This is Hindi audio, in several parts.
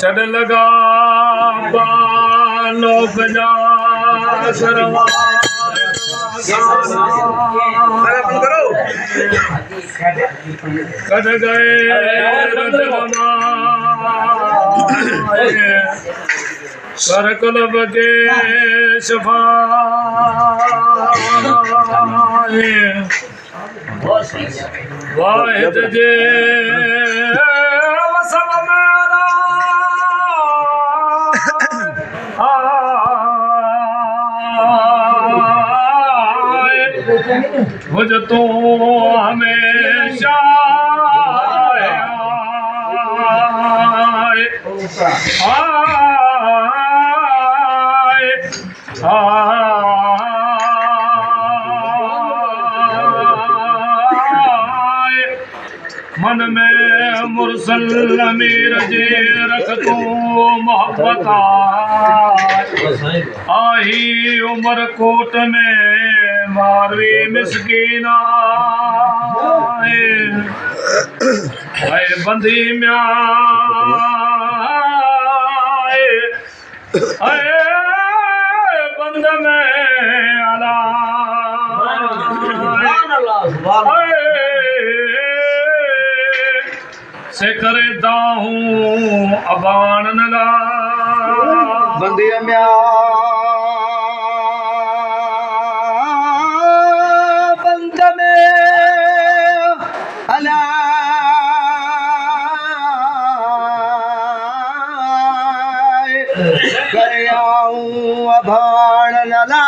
चढ़ लगा बालो बजा सरवा कट गए कर कलब के शफाए वाहिद जे सब मेरा मुझ तो हमेशा मन में मुरसल अमीर जे रख तो मोहब्बत आई उमर कोट में मारवी मिसकीना है बंदी म्या बंद में अला से करे दाहूं अबान नला बंदी म्या बंद में अला करे आऊं अबान नला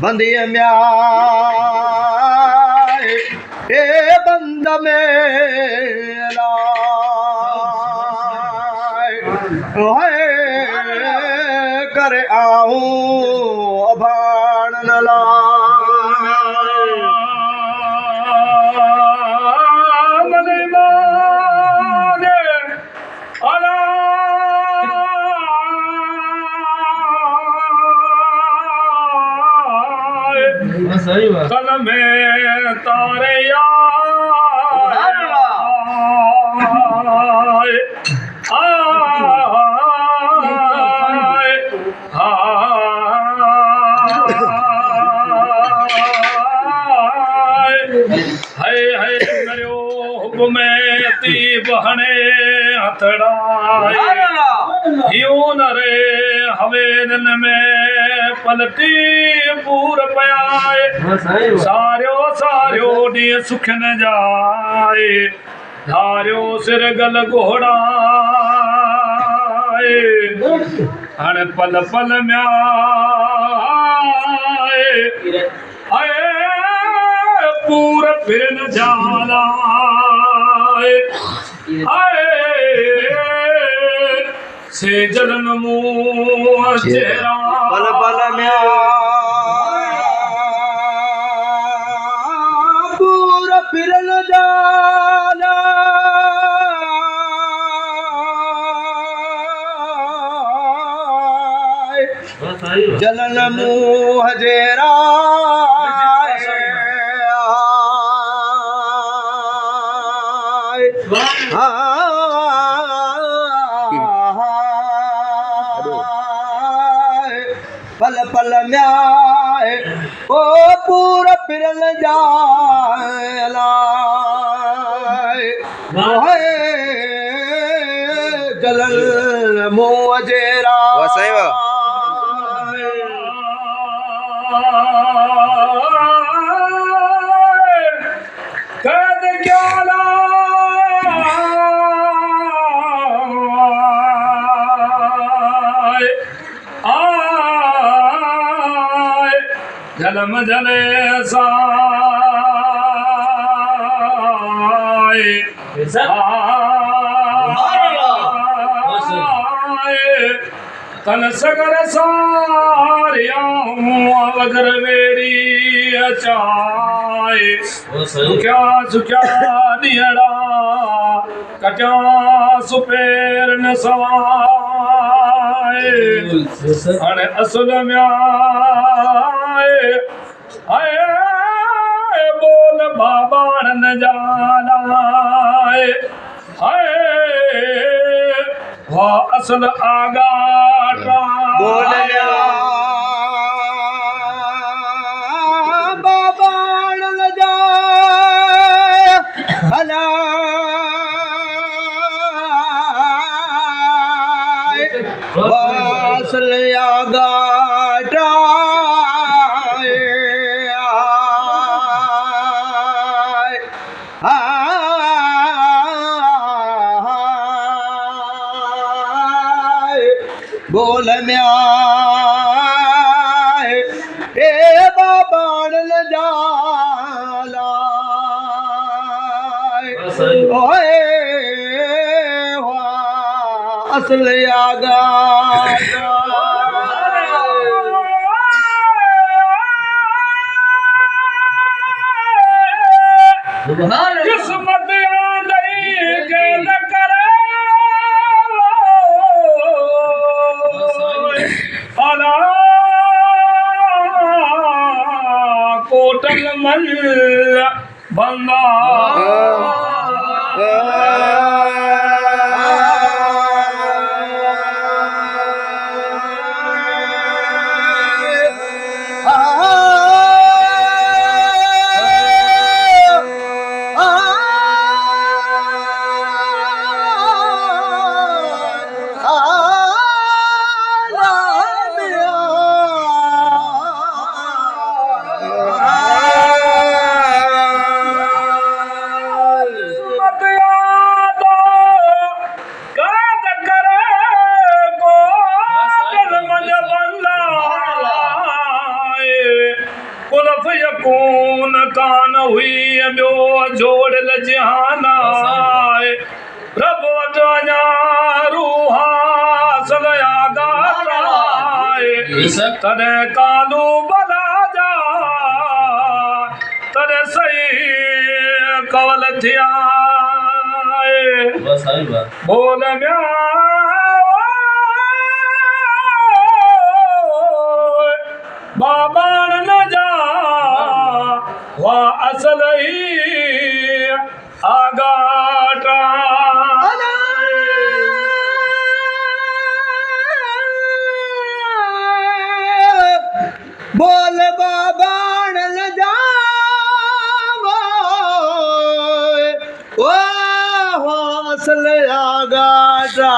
बंदी म्या ए बंद में कर आऊं अभान नला कल में तारे बहने हथड़ा यूं न रे हवेरन में पलटी पूर पयाए सारियो सारियो डी सुख न जाए धारियो सिर गल घोड़ा हण पल पल म्या पूर फिर न जाला से जलन मुँह चेहरा पल पल म्या पूर फिर न जाला जलन मुँह जेरा पल पल म्याए ओ पूरा फिरल जाए जलल मुँह जेरा कद क्या जलम जले साए तन सगर सारिया वगर वेड़ी अचाए सुख्या निहड़ा कट्या सुपेर न सवाए अने असुल में आए बोल बाबा न जानाए वाह असल आगाटा बोल बाबा न जाए भला वासल आगाटा बोल में आए ए बाबा न जाला ओए असल आगा किस्मत के करे अला कोटल मल बंदा कौन कान हुई ॿियो जोड़ियल जहाना प्रभु वटि अञा रूहासल आगाए तॾहिं कालू भला जा तॾहिं सही कवल थिया बोल में बाबा न जा वाह असल ही आगाटा बोल बाबा न जा वाह असल आगाटा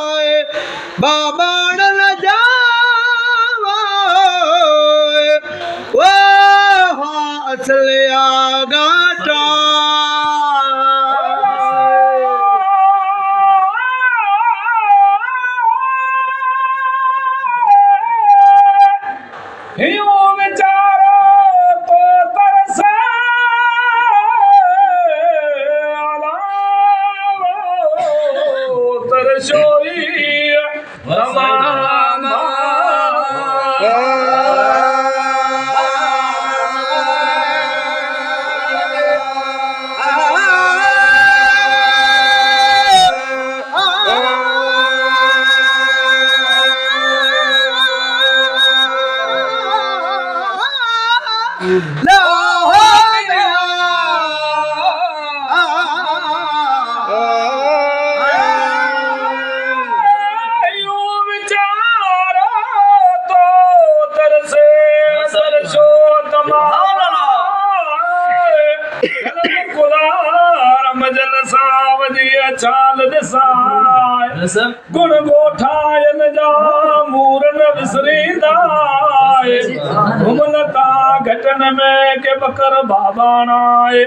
बोल बाबा न जावा वाह असल आगाटा चाल दिसाय गुण गोठायन जा मूरन घटन में के बकर बाबाणाए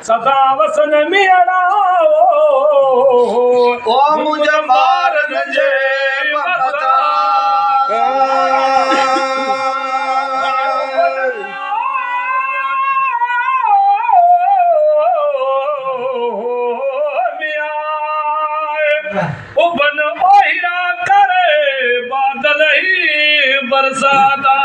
सदा वसन मियड़ा ओ मुझे मारन जे बता उबन ओहिरा करे बादल ही बरसाता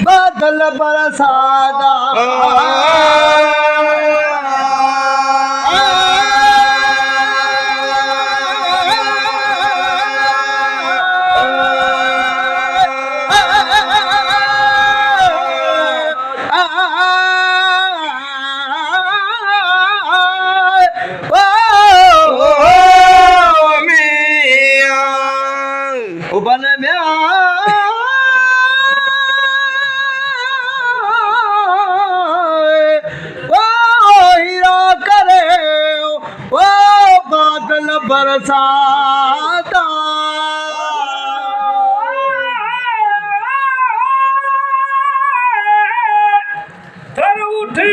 बादल बरसादा बन हीरा करे वो बादल बरसाता थर उठी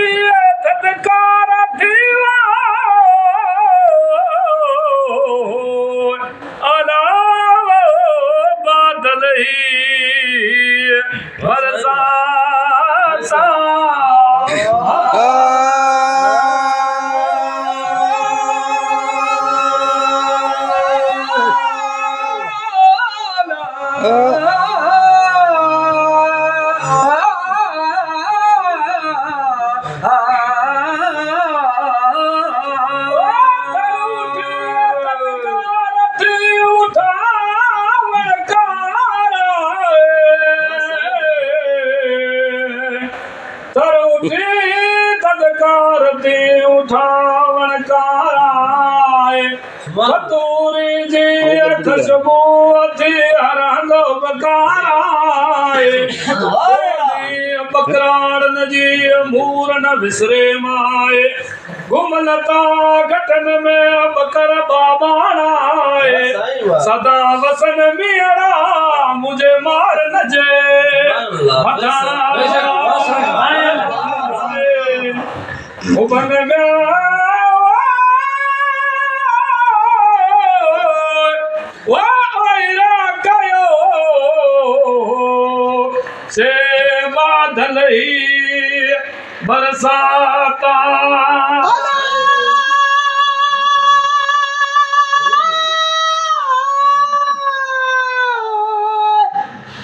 धदकार दीवा अलावा बादल ही बरसाता उठावण काराए मतूरी जी खुशबू थी हरंदो बकाराए बकराड़न जी मूरन विसरे माए गुमलता घटन में बकर बाबाणाए सदा वसन मियड़ा मुझे मार न जे उबन में वायरा कयो से बादल ही बरसाता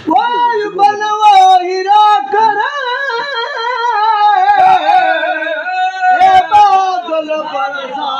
वायु बनवा हीरा करे बादल बरसाता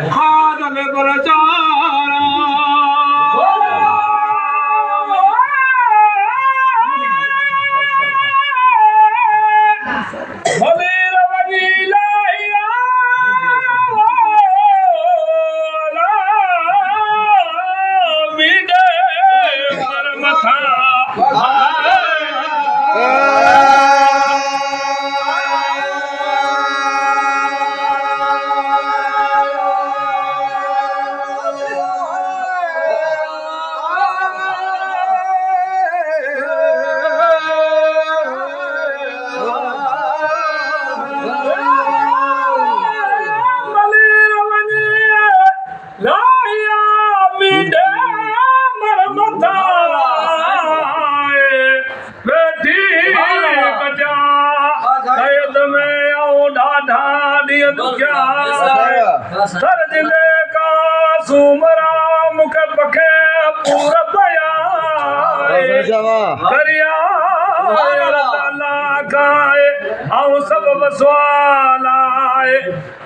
बादल बरसारा भलीर वजीला मीडे पर मथा दुखिया सर जिले का सुमरा मुख पखे पूरा पया करिया लाला गाए आऊं सब बसवालाए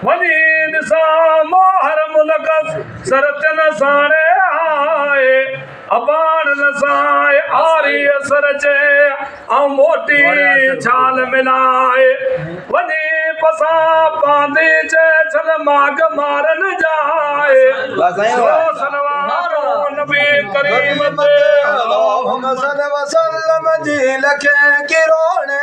वलीद सा मोहर मुलकस सरतन सारे आए अबान नसाए आरी असर चे आऊं मोटी छाल मिलाए वनी पसा पांदी चे छल माग मारन जाए सलवार नबी करीम ते वसल्लम जी लखे किरोने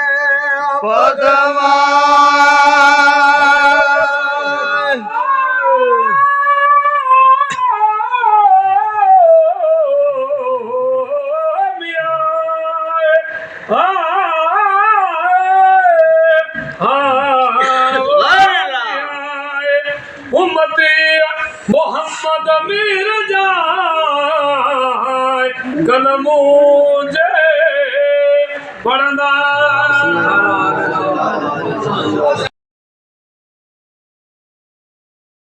मोहम्मद मीर जाए कलमू जे पढ़ंदा